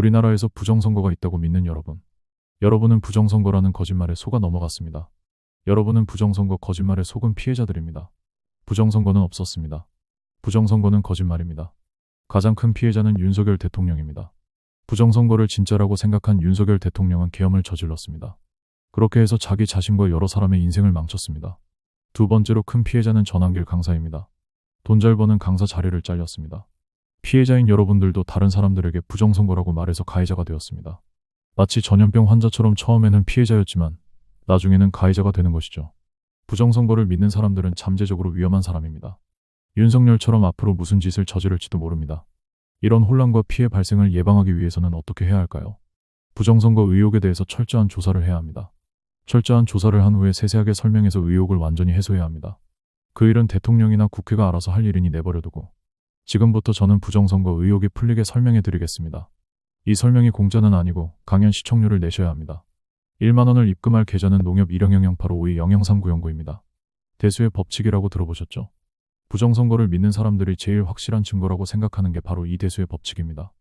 우리나라에서 부정선거가 있다고 믿는 여러분. 여러분은 부정선거라는 거짓말에 속아 넘어갔습니다. 여러분은 부정선거 거짓말에 속은 피해자들입니다. 부정선거는 없었습니다. 부정선거는 거짓말입니다. 가장 큰 피해자는 윤석열 대통령입니다. 부정선거를 진짜라고 생각한 윤석열 대통령은 계엄을 저질렀습니다. 그렇게 해서 자기 자신과 여러 사람의 인생을 망쳤습니다. 두 번째로 큰 피해자는 전한길 강사입니다. 돈 잘 버는 강사 자리를 잘렸습니다. 피해자인 여러분들도 다른 사람들에게 부정선거라고 말해서 가해자가 되었습니다. 마치 전염병 환자처럼 처음에는 피해자였지만 나중에는 가해자가 되는 것이죠. 부정선거를 믿는 사람들은 잠재적으로 위험한 사람입니다. 윤석열처럼 앞으로 무슨 짓을 저지를지도 모릅니다. 이런 혼란과 피해 발생을 예방하기 위해서는 어떻게 해야 할까요? 부정선거 의혹에 대해서 철저한 조사를 해야 합니다. 철저한 조사를 한 후에 세세하게 설명해서 의혹을 완전히 해소해야 합니다. 그 일은 대통령이나 국회가 알아서 할 일이니 내버려두고 지금부터 저는 부정선거 의혹이 풀리게 설명해 드리겠습니다. 이 설명이 공짜는 아니고 강연 시청료를 내셔야 합니다. 1만 원을 입금할 계좌는 농협 1000852-003-909입니다. 대수의 법칙이라고 들어보셨죠? 부정선거를 믿는 사람들이 제일 확실한 증거라고 생각하는 게 바로 이 대수의 법칙입니다.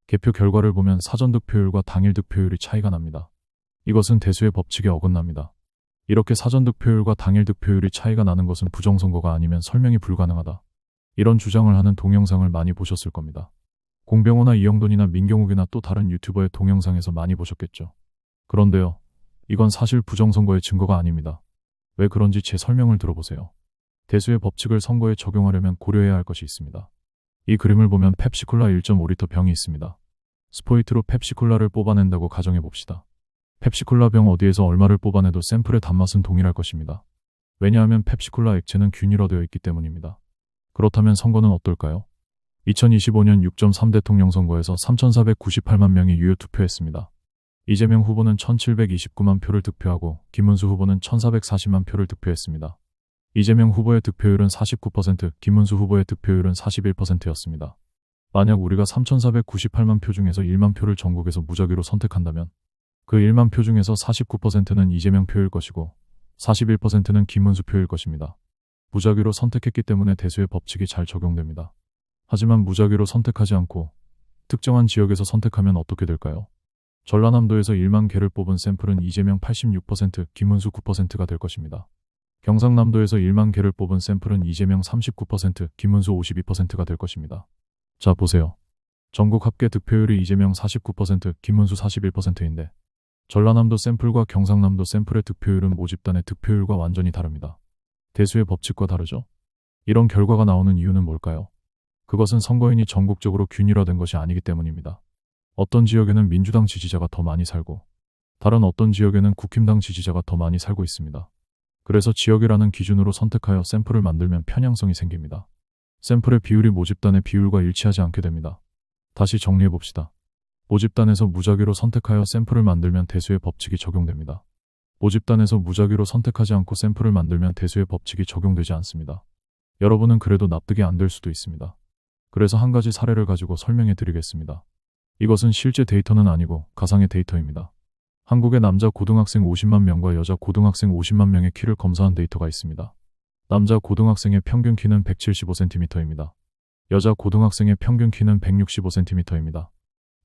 개표 결과를 보면 사전 득표율과 당일 득표율이 차이가 납니다. 이것은 대수의 법칙에 어긋납니다. 이렇게 사전 득표율과 당일 득표율이 차이가 나는 것은 부정선거가 아니면 설명이 불가능하다. 이런 주장을 하는 동영상을 많이 보셨을 겁니다. 공병호나 이영돈이나 민경욱이나 또 다른 유튜버의 동영상에서 많이 보셨겠죠. 그런데요, 이건 사실 부정선거의 증거가 아닙니다. 왜 그런지 제 설명을 들어보세요. 대수의 법칙을 선거에 적용하려면 고려해야 할 것이 있습니다. 이 그림을 보면 펩시콜라 1.5리터 병이 있습니다. 스포이트로 펩시콜라를 뽑아낸다고 가정해봅시다. 펩시콜라 병 어디에서 얼마를 뽑아내도 샘플의 단맛은 동일할 것입니다. 왜냐하면 펩시콜라 액체는 균일화되어 있기 때문입니다. 그렇다면 선거는 어떨까요? 2025년 6.3 대통령 선거에서 3,498만 명이 유효 투표했습니다. 이재명 후보는 1,729만 표를 득표하고 김문수 후보는 1,440만 표를 득표했습니다. 이재명 후보의 득표율은 49%, 김문수 후보의 득표율은 41%였습니다. 만약 우리가 3,498만 표 중에서 1만 표를 전국에서 무작위로 선택한다면 그 1만 표 중에서 49%는 이재명 표일 것이고 41%는 김문수 표일 것입니다. 무작위로 선택했기 때문에 대수의 법칙이 잘 적용됩니다. 하지만 무작위로 선택하지 않고 특정한 지역에서 선택하면 어떻게 될까요? 전라남도에서 1만 개를 뽑은 샘플은 이재명 86%, 김문수 9%가 될 것입니다. 경상남도에서 1만 개를 뽑은 샘플은 이재명 39%, 김문수 52%가 될 것입니다. 자, 보세요. 전국 합계 득표율이 이재명 49%, 김문수 41%인데 전라남도 샘플과 경상남도 샘플의 득표율은 모집단의 득표율과 완전히 다릅니다. 대수의 법칙과 다르죠? 이런 결과가 나오는 이유는 뭘까요? 그것은 선거인이 전국적으로 균일화된 것이 아니기 때문입니다. 어떤 지역에는 민주당 지지자가 더 많이 살고 다른 어떤 지역에는 국힘당 지지자가 더 많이 살고 있습니다. 그래서 지역이라는 기준으로 선택하여 샘플을 만들면 편향성이 생깁니다. 샘플의 비율이 모집단의 비율과 일치하지 않게 됩니다. 다시 정리해봅시다. 모집단에서 무작위로 선택하여 샘플을 만들면 대수의 법칙이 적용됩니다. 모집단에서 무작위로 선택하지 않고 샘플을 만들면 대수의 법칙이 적용되지 않습니다. 여러분은 그래도 납득이 안 될 수도 있습니다. 그래서 한 가지 사례를 가지고 설명해 드리겠습니다. 이것은 실제 데이터는 아니고 가상의 데이터입니다. 한국의 남자 고등학생 50만 명과 여자 고등학생 50만 명의 키를 검사한 데이터가 있습니다. 남자 고등학생의 평균 키는 175cm입니다. 여자 고등학생의 평균 키는 165cm입니다.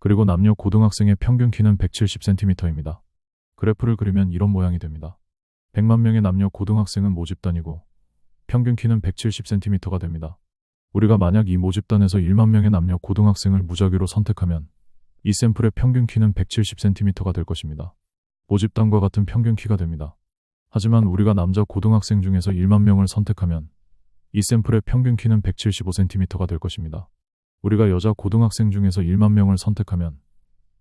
그리고 남녀 고등학생의 평균 키는 170cm입니다. 그래프를 그리면 이런 모양이 됩니다. 100만 명의 남녀 고등학생은 모집단이고 평균 키는 170cm가 됩니다. 우리가 만약 이 모집단에서 1만 명의 남녀 고등학생을 무작위로 선택하면 이 샘플의 평균 키는 170cm가 될 것입니다. 모집단과 같은 평균 키가 됩니다. 하지만 우리가 남자 고등학생 중에서 1만 명을 선택하면 이 샘플의 평균 키는 175cm가 될 것입니다. 우리가 여자 고등학생 중에서 1만 명을 선택하면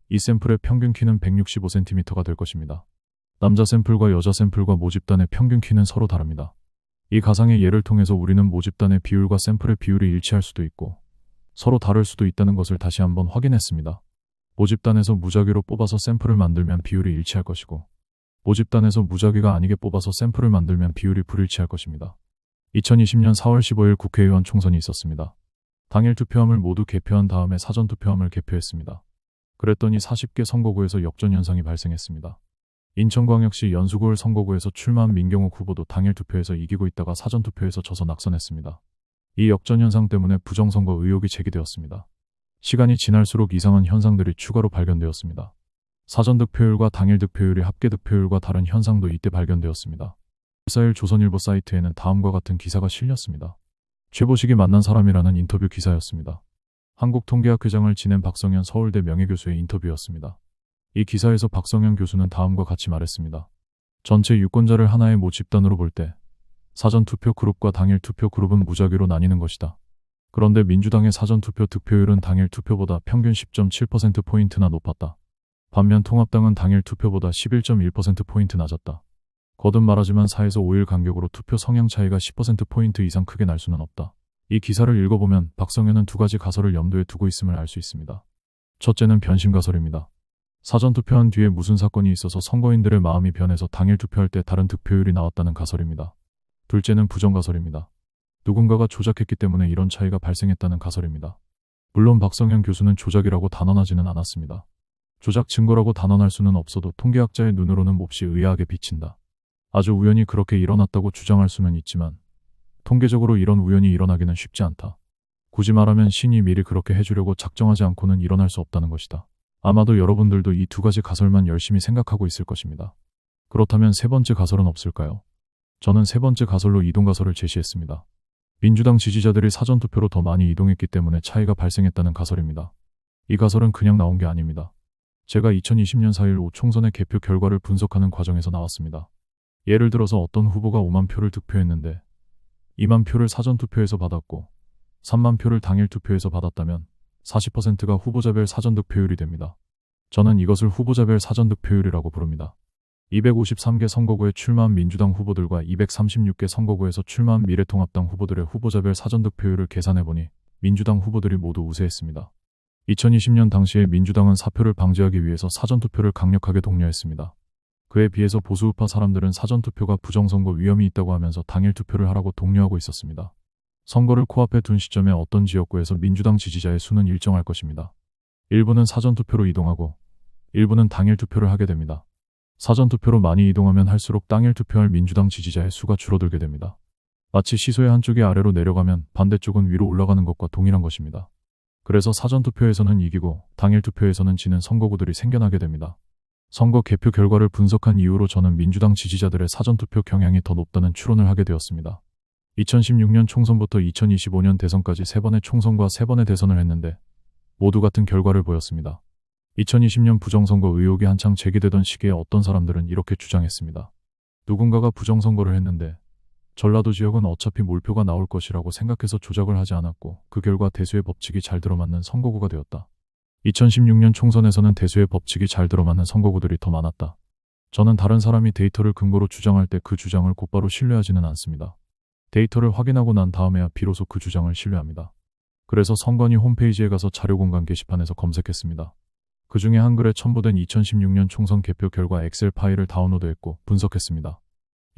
이 샘플의 평균 키는 165cm가 될 것입니다. 남자 샘플과 여자 샘플과 모집단의 평균 키는 서로 다릅니다. 이 가상의 예를 통해서 우리는 모집단의 비율과 샘플의 비율이 일치할 수도 있고 서로 다를 수도 있다는 것을 다시 한번 확인했습니다. 모집단에서 무작위로 뽑아서 샘플을 만들면 비율이 일치할 것이고 모집단에서 무작위가 아니게 뽑아서 샘플을 만들면 비율이 불일치할 것입니다. 2020년 4월 15일 국회의원 총선이 있었습니다. 당일 투표함을 모두 개표한 다음에 사전 투표함을 개표했습니다. 그랬더니 40개 선거구에서 역전 현상이 발생했습니다. 인천광역시 연수구을 선거구에서 출마한 민경욱 후보도 당일 투표에서 이기고 있다가 사전 투표에서 져서 낙선했습니다. 이 역전 현상 때문에 부정선거 의혹이 제기되었습니다. 시간이 지날수록 이상한 현상들이 추가로 발견되었습니다. 사전 득표율과 당일 득표율이 합계 득표율과 다른 현상도 이때 발견되었습니다. 14일 조선일보 사이트에는 다음과 같은 기사가 실렸습니다. 최보식이 만난 사람이라는 인터뷰 기사였습니다. 한국통계학 회장을 지낸 박성현 서울대 명예교수의 인터뷰였습니다. 이 기사에서 박성현 교수는 다음과 같이 말했습니다. 전체 유권자를 하나의 모 집단으로 볼 때 사전투표 그룹과 당일 투표 그룹은 무작위로 나뉘는 것이다. 그런데 민주당의 사전투표 득표율은 당일 투표보다 평균 10.7%포인트나 높았다. 반면 통합당은 당일 투표보다 11.1%포인트 낮았다. 거듭 말하지만 4에서 5일 간격으로 투표 성향 차이가 10%포인트 이상 크게 날 수는 없다. 이 기사를 읽어보면 박성현은 두 가지 가설을 염두에 두고 있음을 알 수 있습니다. 첫째는 변심 가설입니다. 사전투표한 뒤에 무슨 사건이 있어서 선거인들의 마음이 변해서 당일 투표할 때 다른 득표율이 나왔다는 가설입니다. 둘째는 부정 가설입니다. 누군가가 조작했기 때문에 이런 차이가 발생했다는 가설입니다. 물론 박성현 교수는 조작이라고 단언하지는 않았습니다. 조작 증거라고 단언할 수는 없어도 통계학자의 눈으로는 몹시 의아하게 비친다. 아주 우연히 그렇게 일어났다고 주장할 수는 있지만 통계적으로 이런 우연이 일어나기는 쉽지 않다. 굳이 말하면 신이 미리 그렇게 해주려고 작정하지 않고는 일어날 수 없다는 것이다. 아마도 여러분들도 이 두 가지 가설만 열심히 생각하고 있을 것입니다. 그렇다면 세 번째 가설은 없을까요? 저는 세 번째 가설로 이동 가설을 제시했습니다. 민주당 지지자들이 사전투표로 더 많이 이동했기 때문에 차이가 발생했다는 가설입니다. 이 가설은 그냥 나온 게 아닙니다. 제가 2020년 4일 5 총선의 개표 결과를 분석하는 과정에서 나왔습니다. 예를 들어서 어떤 후보가 5만 표를 득표했는데 2만 표를 사전투표에서 받았고 3만 표를 당일 투표에서 받았다면 40%가 후보자별 사전득표율이 됩니다. 저는 이것을 후보자별 사전득표율이라고 부릅니다. 253개 선거구에 출마한 민주당 후보들과 236개 선거구에서 출마한 미래통합당 후보들의 후보자별 사전득표율을 계산해보니 민주당 후보들이 모두 우세했습니다. 2020년 당시에 민주당은 사표를 방지하기 위해서 사전투표를 강력하게 독려했습니다. 그에 비해서 보수우파 사람들은 사전투표가 부정선거 위험이 있다고 하면서 당일 투표를 하라고 독려하고 있었습니다. 선거를 코앞에 둔 시점에 어떤 지역구에서 민주당 지지자의 수는 일정할 것입니다. 일부는 사전투표로 이동하고 일부는 당일 투표를 하게 됩니다. 사전투표로 많이 이동하면 할수록 당일 투표할 민주당 지지자의 수가 줄어들게 됩니다. 마치 시소의 한쪽이 아래로 내려가면 반대쪽은 위로 올라가는 것과 동일한 것입니다. 그래서 사전투표에서는 이기고 당일 투표에서는 지는 선거구들이 생겨나게 됩니다. 선거 개표 결과를 분석한 이후로 저는 민주당 지지자들의 사전투표 경향이 더 높다는 추론을 하게 되었습니다. 2016년 총선부터 2025년 대선까지 3번의 총선과 3번의 대선을 했는데 모두 같은 결과를 보였습니다. 2020년 부정선거 의혹이 한창 제기되던 시기에 어떤 사람들은 이렇게 주장했습니다. 누군가가 부정선거를 했는데 전라도 지역은 어차피 몰표가 나올 것이라고 생각해서 조작을 하지 않았고 그 결과 대수의 법칙이 잘 들어맞는 선거구가 되었다. 2016년 총선에서는 대수의 법칙이 잘 들어맞는 선거구들이 더 많았다. 저는 다른 사람이 데이터를 근거로 주장할 때 그 주장을 곧바로 신뢰하지는 않습니다. 데이터를 확인하고 난 다음에야 비로소 그 주장을 신뢰합니다. 그래서 선관위 홈페이지에 가서 자료공간 게시판에서 검색했습니다. 그 중에 한글에 첨부된 2016년 총선 개표 결과 엑셀 파일을 다운로드했고 분석했습니다.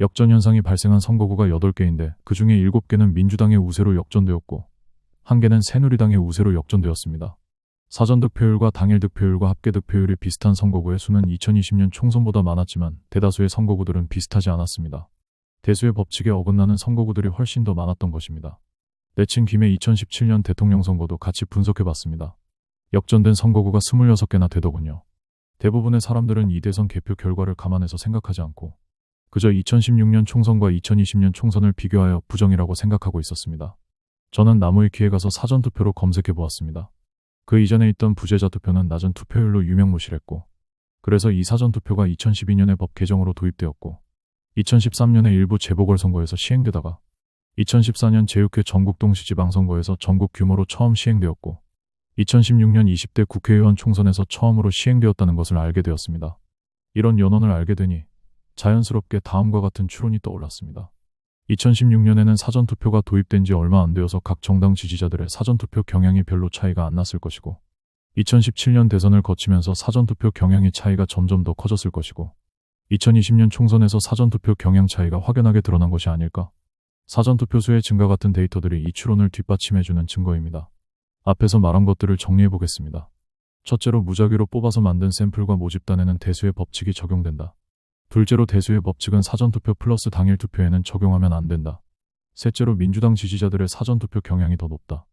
역전 현상이 발생한 선거구가 8개인데 그 중에 7개는 민주당의 우세로 역전되었고 1개는 새누리당의 우세로 역전되었습니다. 사전 득표율과 당일 득표율과 합계 득표율이 비슷한 선거구의 수는 2020년 총선보다 많았지만 대다수의 선거구들은 비슷하지 않았습니다. 대수의 법칙에 어긋나는 선거구들이 훨씬 더 많았던 것입니다. 내친 김에 2017년 대통령 선거도 같이 분석해봤습니다. 역전된 선거구가 26개나 되더군요. 대부분의 사람들은 이 대선 개표 결과를 감안해서 생각하지 않고 그저 2016년 총선과 2020년 총선을 비교하여 부정이라고 생각하고 있었습니다. 저는 나무위키에 가서 사전투표로 검색해보았습니다. 그 이전에 있던 부재자 투표는 낮은 투표율로 유명무실했고 그래서 이 사전투표가 2012년에 법 개정으로 도입되었고 2013년에 일부 재보궐선거에서 시행되다가 2014년 제6회 전국동시지방선거에서 전국 규모로 처음 시행되었고 2016년 20대 국회의원 총선에서 처음으로 시행되었다는 것을 알게 되었습니다. 이런 연원을 알게 되니 자연스럽게 다음과 같은 추론이 떠올랐습니다. 2016년에는 사전투표가 도입된 지 얼마 안 되어서 각 정당 지지자들의 사전투표 경향이 별로 차이가 안 났을 것이고 2017년 대선을 거치면서 사전투표 경향의 차이가 점점 더 커졌을 것이고 2020년 총선에서 사전투표 경향 차이가 확연하게 드러난 것이 아닐까? 사전투표 수의 증가 같은 데이터들이 이 추론을 뒷받침해주는 증거입니다. 앞에서 말한 것들을 정리해보겠습니다. 첫째로 무작위로 뽑아서 만든 샘플과 모집단에는 대수의 법칙이 적용된다. 둘째로 대수의 법칙은 사전투표 플러스 당일 투표에는 적용하면 안 된다. 셋째로 민주당 지지자들의 사전투표 경향이 더 높다.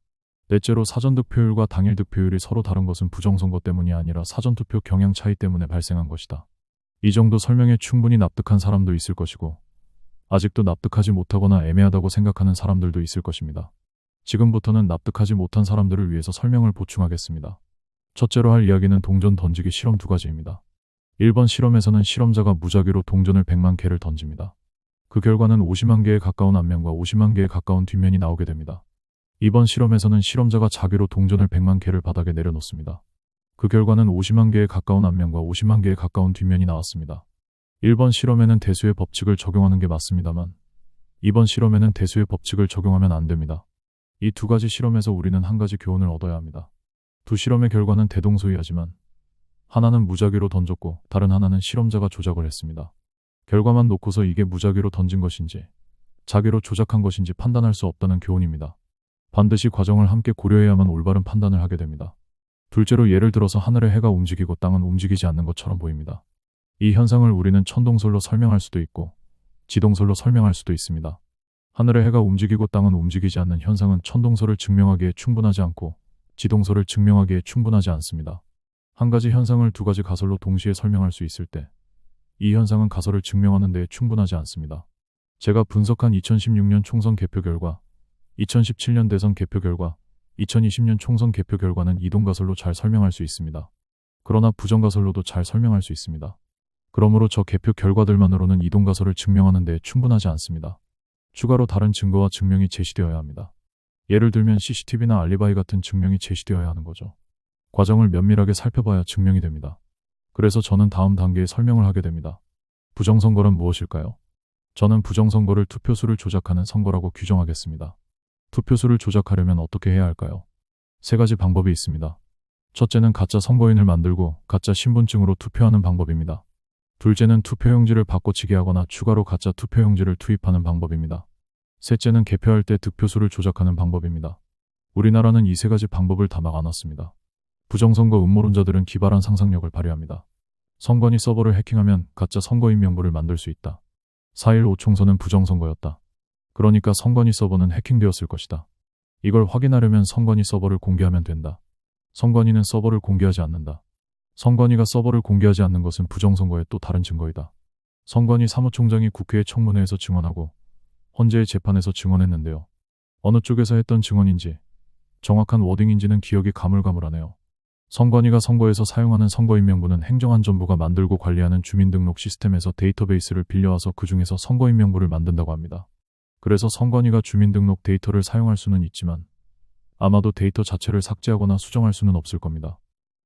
넷째로 사전득표율과 당일득표율이 서로 다른 것은 부정선거 때문이 아니라 사전투표 경향 차이 때문에 발생한 것이다. 이 정도 설명에 충분히 납득한 사람도 있을 것이고 아직도 납득하지 못하거나 애매하다고 생각하는 사람들도 있을 것입니다. 지금부터는 납득하지 못한 사람들을 위해서 설명을 보충하겠습니다. 첫째로 할 이야기는 동전 던지기 실험 2가지입니다. 1번 실험에서는 실험자가 무작위로 동전을 100만 개를 던집니다. 그 결과는 50만 개에 가까운 앞면과 50만 개에 가까운 뒷면이 나오게 됩니다. 2번 실험에서는 실험자가 자기로 동전을 100만 개를 바닥에 내려놓습니다. 그 결과는 50만 개에 가까운 앞면과 50만 개에 가까운 뒷면이 나왔습니다. 1번 실험에는 대수의 법칙을 적용하는 게 맞습니다만 2번 실험에는 대수의 법칙을 적용하면 안 됩니다. 이 2가지 실험에서 우리는 한 가지 교훈을 얻어야 합니다. 두 실험의 결과는 대동소이하지만 하나는 무작위로 던졌고 다른 하나는 실험자가 조작을 했습니다. 결과만 놓고서 이게 무작위로 던진 것인지 자기로 조작한 것인지 판단할 수 없다는 교훈입니다. 반드시 과정을 함께 고려해야만 올바른 판단을 하게 됩니다. 둘째로 예를 들어서 하늘의 해가 움직이고 땅은 움직이지 않는 것처럼 보입니다. 이 현상을 우리는 천동설로 설명할 수도 있고 지동설로 설명할 수도 있습니다. 하늘의 해가 움직이고 땅은 움직이지 않는 현상은 천동설을 증명하기에 충분하지 않고 지동설을 증명하기에 충분하지 않습니다. 한 가지 현상을 2가지 가설로 동시에 설명할 수 있을 때 이 현상은 가설을 증명하는 데에 충분하지 않습니다. 제가 분석한 2016년 총선 개표 결과, 2017년 대선 개표 결과, 2020년 총선 개표 결과는 이동가설로 잘 설명할 수 있습니다. 그러나 부정가설로도 잘 설명할 수 있습니다. 그러므로 저 개표 결과들만으로는 이동가설을 증명하는 데에 충분하지 않습니다. 추가로 다른 증거와 증명이 제시되어야 합니다. 예를 들면 CCTV나 알리바이 같은 증명이 제시되어야 하는 거죠. 과정을 면밀하게 살펴봐야 증명이 됩니다. 그래서 저는 다음 단계에 설명을 하게 됩니다. 부정선거란 무엇일까요? 저는 부정선거를 투표수를 조작하는 선거라고 규정하겠습니다. 투표수를 조작하려면 어떻게 해야 할까요? 3가지 방법이 있습니다. 첫째는 가짜 선거인을 만들고 가짜 신분증으로 투표하는 방법입니다. 둘째는 투표용지를 바꿔치기 하거나 추가로 가짜 투표용지를 투입하는 방법입니다. 셋째는 개표할 때 득표수를 조작하는 방법입니다. 우리나라는 이 3가지 방법을 다 막아놨습니다. 부정선거 음모론자들은 기발한 상상력을 발휘합니다. 선관위 서버를 해킹하면 가짜 선거인 명부를 만들 수 있다. 4.15 총선은 부정선거였다. 그러니까 선관위 서버는 해킹되었을 것이다. 이걸 확인하려면 선관위 서버를 공개하면 된다. 선관위는 서버를 공개하지 않는다. 선관위가 서버를 공개하지 않는 것은 부정선거의 또 다른 증거이다. 선관위 사무총장이 국회의 청문회에서 증언하고 헌재의 재판에서 증언했는데요. 어느 쪽에서 했던 증언인지 정확한 워딩인지는 기억이 가물가물하네요. 선관위가 선거에서 사용하는 선거인 명부는 행정안전부가 만들고 관리하는 주민등록 시스템에서 데이터베이스를 빌려와서 그 중에서 선거인 명부를 만든다고 합니다. 그래서 선관위가 주민등록 데이터를 사용할 수는 있지만 아마도 데이터 자체를 삭제하거나 수정할 수는 없을 겁니다.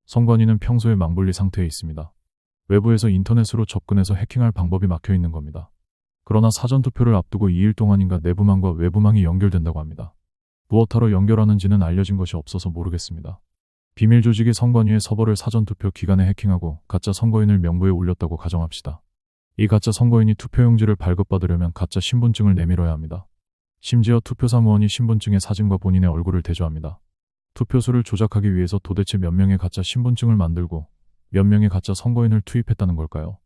선관위는 평소에 망분리 상태에 있습니다. 외부에서 인터넷으로 접근해서 해킹할 방법이 막혀 있는 겁니다. 그러나 사전투표를 앞두고 2일 동안인가 내부망과 외부망이 연결된다고 합니다. 무엇하러 연결하는지는 알려진 것이 없어서 모르겠습니다. 비밀 조직이 선관위의 서버를 사전투표 기간에 해킹하고 가짜 선거인을 명부에 올렸다고 가정합시다. 이 가짜 선거인이 투표용지를 발급받으려면 가짜 신분증을 내밀어야 합니다. 심지어 투표사무원이 신분증의 사진과 본인의 얼굴을 대조합니다. 투표수를 조작하기 위해서 도대체 몇 명의 가짜 신분증을 만들고 몇 명의 가짜 선거인을 투입했다는 걸까요?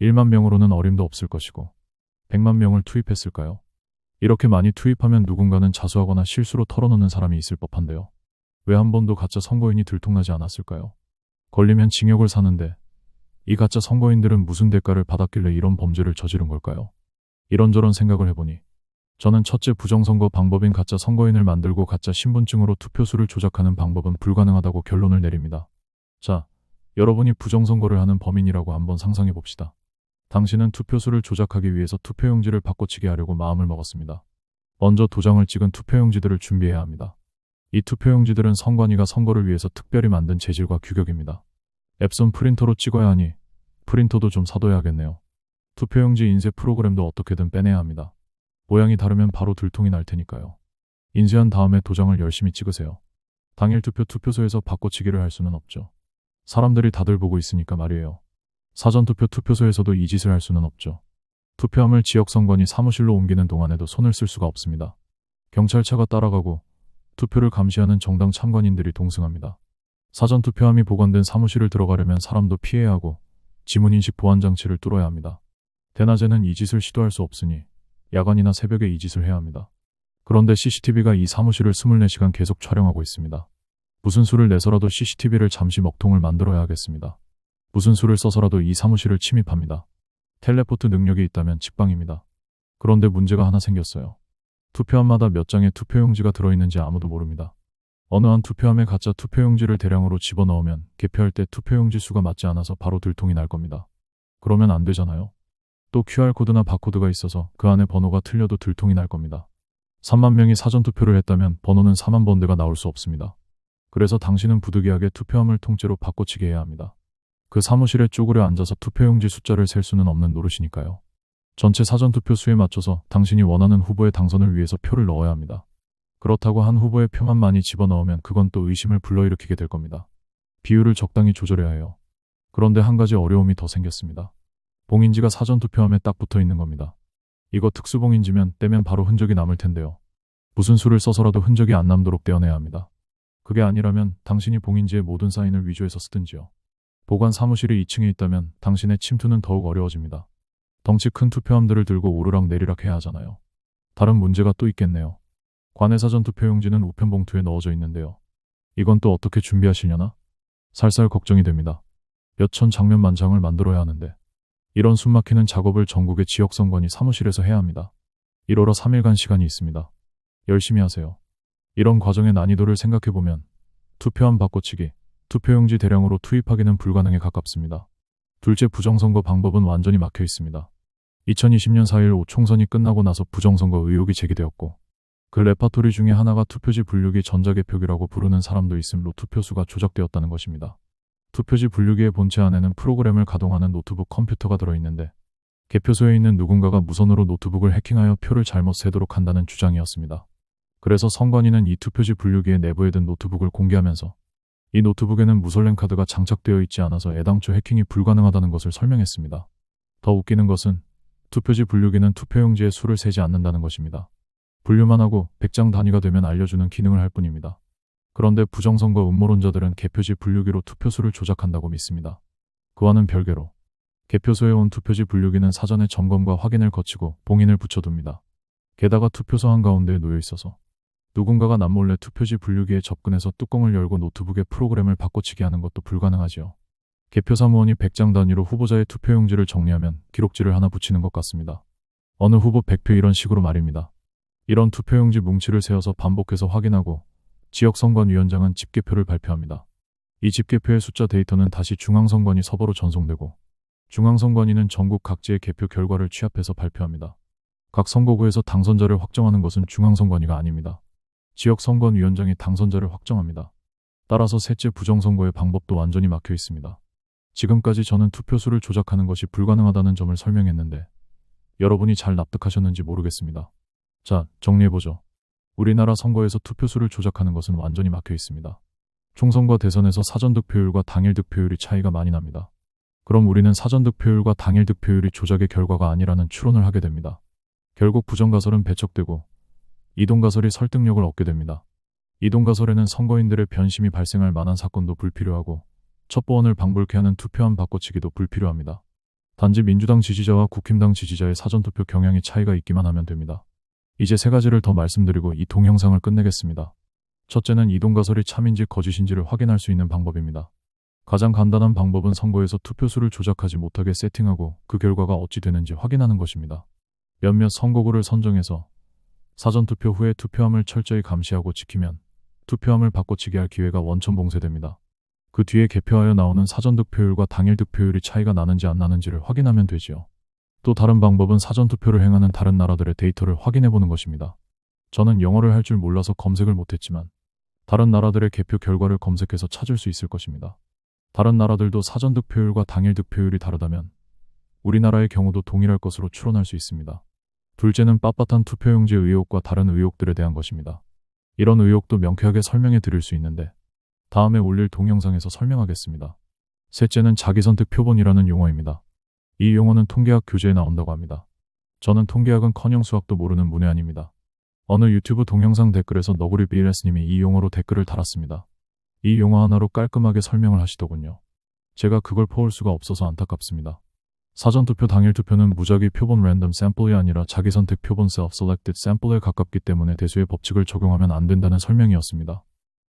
1만 명으로는 어림도 없을 것이고 100만 명을 투입했을까요? 이렇게 많이 투입하면 누군가는 자수하거나 실수로 털어놓는 사람이 있을 법한데요. 왜 한 번도 가짜 선거인이 들통나지 않았을까요? 걸리면 징역을 사는데 이 가짜 선거인들은 무슨 대가를 받았길래 이런 범죄를 저지른 걸까요? 이런저런 생각을 해보니 저는 첫째 부정선거 방법인 가짜 선거인을 만들고 가짜 신분증으로 투표수를 조작하는 방법은 불가능하다고 결론을 내립니다. 자, 여러분이 부정선거를 하는 범인이라고 한번 상상해 봅시다. 당신은 투표수를 조작하기 위해서 투표용지를 바꿔치기 하려고 마음을 먹었습니다. 먼저 도장을 찍은 투표용지들을 준비해야 합니다. 이 투표용지들은 선관위가 선거를 위해서 특별히 만든 재질과 규격입니다. 앱손 프린터로 찍어야 하니 프린터도 좀 사둬야겠네요. 투표용지 인쇄 프로그램도 어떻게든 빼내야 합니다. 모양이 다르면 바로 들통이 날 테니까요. 인쇄한 다음에 도장을 열심히 찍으세요. 당일 투표소에서 바꿔치기를 할 수는 없죠. 사람들이 다들 보고 있으니까 말이에요. 사전투표 투표소에서도 이 짓을 할 수는 없죠. 투표함을 지역선관위 사무실로 옮기는 동안에도 손을 쓸 수가 없습니다. 경찰차가 따라가고 투표를 감시하는 정당 참관인들이 동승합니다. 사전투표함이 보관된 사무실을 들어가려면 사람도 피해야 하고 지문인식 보안장치를 뚫어야 합니다. 대낮에는 이 짓을 시도할 수 없으니 야간이나 새벽에 이 짓을 해야 합니다. 그런데 CCTV가 이 사무실을 24시간 계속 촬영하고 있습니다. 무슨 수를 내서라도 CCTV를 잠시 먹통을 만들어야 하겠습니다. 무슨 수를 써서라도 이 사무실을 침입합니다. 텔레포트 능력이 있다면 직방입니다. 그런데 문제가 하나 생겼어요. 투표함마다 몇 장의 투표용지가 들어있는지 아무도 모릅니다. 어느 한 투표함에 가짜 투표용지를 대량으로 집어넣으면 개표할 때 투표용지 수가 맞지 않아서 바로 들통이 날 겁니다. 그러면 안 되잖아요. 또 QR코드나 바코드가 있어서 그 안에 번호가 틀려도 들통이 날 겁니다. 3만 명이 사전투표를 했다면 번호는 4만 번대가 나올 수 없습니다. 그래서 당신은 부득이하게 투표함을 통째로 바꿔치기 해야 합니다. 그 사무실에 쪼그려 앉아서 투표용지 숫자를 셀 수는 없는 노릇이니까요. 전체 사전투표 수에 맞춰서 당신이 원하는 후보의 당선을 위해서 표를 넣어야 합니다. 그렇다고 한 후보의 표만 많이 집어넣으면 그건 또 의심을 불러일으키게 될 겁니다. 비율을 적당히 조절해야 해요. 그런데 한 가지 어려움이 더 생겼습니다. 봉인지가 사전투표함에 딱 붙어 있는 겁니다. 이거 특수봉인지면 떼면 바로 흔적이 남을 텐데요. 무슨 수를 써서라도 흔적이 안 남도록 떼어내야 합니다. 그게 아니라면 당신이 봉인지의 모든 사인을 위조해서 쓰든지요. 보관 사무실이 2층에 있다면 당신의 침투는 더욱 어려워집니다. 덩치 큰 투표함들을 들고 오르락 내리락 해야 하잖아요. 다른 문제가 또 있겠네요. 관내 사전투표용지는 우편 봉투에 넣어져 있는데요. 이건 또 어떻게 준비하시려나? 살살 걱정이 됩니다. 몇천 장면 만장을 만들어야 하는데 이런 숨막히는 작업을 전국의 지역선관위 사무실에서 해야 합니다. 1월어 3일간 시간이 있습니다. 열심히 하세요. 이런 과정의 난이도를 생각해보면 투표함 바꿔치기, 투표용지 대량으로 투입하기는 불가능에 가깝습니다. 둘째, 부정선거 방법은 완전히 막혀 있습니다. 2020년 4일 총선이 끝나고 나서 부정선거 의혹이 제기되었고 그 레파토리 중에 하나가 투표지 분류기 전자개표기라고 부르는 사람도 있으므로 투표수가 조작되었다는 것입니다. 투표지 분류기의 본체 안에는 프로그램을 가동하는 노트북 컴퓨터가 들어있는데 개표소에 있는 누군가가 무선으로 노트북을 해킹하여 표를 잘못 세도록 한다는 주장이었습니다. 그래서 선관위는 이 투표지 분류기의 내부에 든 노트북을 공개하면서 이 노트북에는 무설렘 카드가 장착되어 있지 않아서 애당초 해킹이 불가능하다는 것을 설명했습니다. 더 웃기는 것은 투표지 분류기는 투표용지의 수를 세지 않는다는 것입니다. 분류만 하고 100장 단위가 되면 알려주는 기능을 할 뿐입니다. 그런데 부정선거 음모론자들은 개표지 분류기로 투표수를 조작한다고 믿습니다. 그와는 별개로 개표소에 온 투표지 분류기는 사전에 점검과 확인을 거치고 봉인을 붙여둡니다. 게다가 투표소 한가운데에 놓여 있어서 누군가가 남몰래 투표지 분류기에 접근해서 뚜껑을 열고 노트북의 프로그램을 바꿔치기 하는 것도 불가능하지요. 개표사무원이 100장 단위로 후보자의 투표용지를 정리하면 기록지를 하나 붙이는 것 같습니다. 어느 후보 100표 이런 식으로 말입니다. 이런 투표용지 뭉치를 세워서 반복해서 확인하고 지역선관위원장은 집계표를 발표합니다. 이 집계표의 숫자 데이터는 다시 중앙선관위 서버로 전송되고 중앙선관위는 전국 각지의 개표 결과를 취합해서 발표합니다. 각 선거구에서 당선자를 확정하는 것은 중앙선관위가 아닙니다. 지역선관위원장이 당선자를 확정합니다. 따라서 셋째, 부정선거의 방법도 완전히 막혀 있습니다. 지금까지 저는 투표수를 조작하는 것이 불가능하다는 점을 설명했는데 여러분이 잘 납득하셨는지 모르겠습니다. 자, 정리해보죠. 우리나라 선거에서 투표수를 조작하는 것은 완전히 막혀 있습니다. 총선과 대선에서 사전 득표율과 당일 득표율이 차이가 많이 납니다. 그럼 우리는 사전 득표율과 당일 득표율이 조작의 결과가 아니라는 추론을 하게 됩니다. 결국 부정가설은 배척되고 이동가설이 설득력을 얻게 됩니다. 이동가설에는 선거인들의 변심이 발생할 만한 사건도 불필요하고 첩보원을 방불케 하는 투표함 바꿔치기도 불필요합니다. 단지 민주당 지지자와 국힘당 지지자의 사전투표 경향의 차이가 있기만 하면 됩니다. 이제 세 가지를 더 말씀드리고 이 동영상을 끝내겠습니다. 첫째는 이동가설이 참인지 거짓인지를 확인할 수 있는 방법입니다. 가장 간단한 방법은 선거에서 투표수를 조작하지 못하게 세팅하고 그 결과가 어찌 되는지 확인하는 것입니다. 몇몇 선거구를 선정해서 사전투표 후에 투표함을 철저히 감시하고 지키면 투표함을 바꿔치기 할 기회가 원천 봉쇄됩니다. 그 뒤에 개표하여 나오는 사전 득표율과 당일 득표율이 차이가 나는지 안 나는지를 확인하면 되지요. 또 다른 방법은 사전투표를 행하는 다른 나라들의 데이터를 확인해보는 것입니다. 저는 영어를 할 줄 몰라서 검색을 못했지만 다른 나라들의 개표 결과를 검색해서 찾을 수 있을 것입니다. 다른 나라들도 사전 득표율과 당일 득표율이 다르다면 우리나라의 경우도 동일할 것으로 추론할 수 있습니다. 둘째는 빳빳한 투표용지 의혹과 다른 의혹들에 대한 것입니다. 이런 의혹도 명쾌하게 설명해 드릴 수 있는데 다음에 올릴 동영상에서 설명하겠습니다. 셋째는 자기선택 표본이라는 용어입니다. 이 용어는 통계학 교재에 나온다고 합니다. 저는 통계학은커녕 수학도 모르는 문외한입니다. 어느 유튜브 동영상 댓글에서 너구리 BLS님이 이 용어로 댓글을 달았습니다. 이 용어 하나로 깔끔하게 설명을 하시더군요. 제가 그걸 퍼올 수가 없어서 안타깝습니다. 사전투표 당일 투표는 무작위 표본 랜덤 샘플이 아니라 자기선택 표본 self-selected 샘플에 가깝기 때문에 대수의 법칙을 적용하면 안 된다는 설명이었습니다.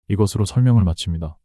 이것으로 설명을 마칩니다.